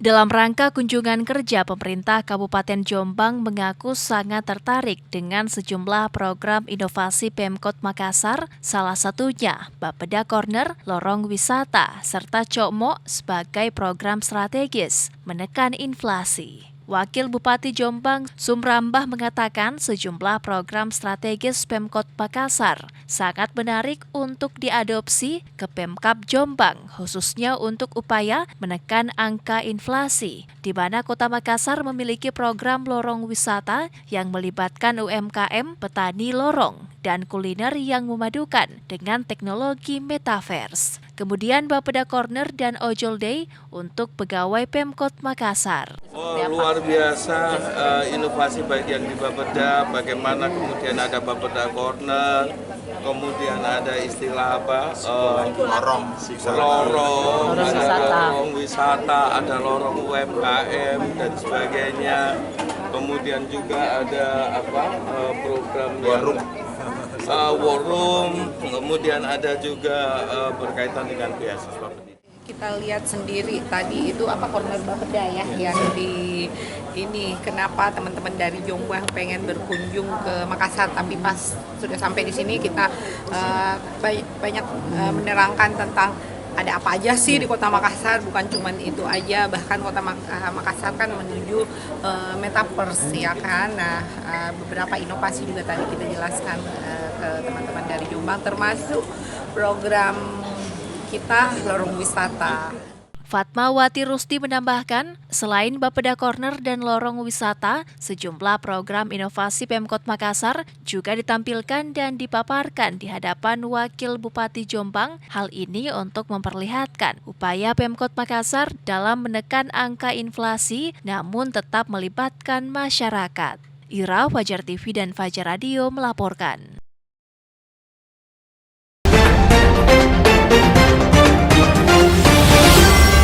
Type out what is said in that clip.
Dalam rangka kunjungan kerja, pemerintah Kabupaten Jombang mengaku sangat tertarik dengan sejumlah program inovasi Pemkot Makassar, salah satunya Bapeda Corner, Lorong Wisata, serta Cokmo sebagai program strategis menekan inflasi. Wakil Bupati Jombang, Sumrambah mengatakan sejumlah program strategis Pemkot Makassar sangat menarik untuk diadopsi ke Pemkab Jombang, khususnya untuk upaya menekan angka inflasi, di mana Kota Makassar memiliki program lorong wisata yang melibatkan UMKM, petani lorong, dan kuliner yang memadukan dengan teknologi metaverse. Kemudian Bapeda Corner dan Ojol Day untuk pegawai Pemkot Makassar. Luar biasa inovasi baik yang di Bapeda, bagaimana kemudian ada Bapeda Corner, kemudian ada istilah apa? Lorong wisata, ada lorong UMKM dan sebagainya. Kemudian juga ada program war room, kemudian ada juga berkaitan dengan beasiswa pendidikan. Kita lihat sendiri tadi itu corner Bapeda ya yang di ini, kenapa teman-teman dari Jombang pengen berkunjung ke Makassar, tapi pas sudah sampai di sini kita banyak menerangkan tentang ada apa aja sih di Kota Makassar, bukan cuma itu aja, bahkan Kota Makassar kan menuju metaverse ya kan. Nah, beberapa inovasi juga tadi kita jelaskan ke teman-teman dari Jombang, termasuk program kita lorong wisata. Fatmawati Rusti menambahkan, selain Bapeda Corner dan lorong wisata, sejumlah program inovasi Pemkot Makassar juga ditampilkan dan dipaparkan di hadapan Wakil Bupati Jombang. Hal ini untuk memperlihatkan upaya Pemkot Makassar dalam menekan angka inflasi namun tetap melibatkan masyarakat. Ira, Fajar TV dan Fajar Radio melaporkan.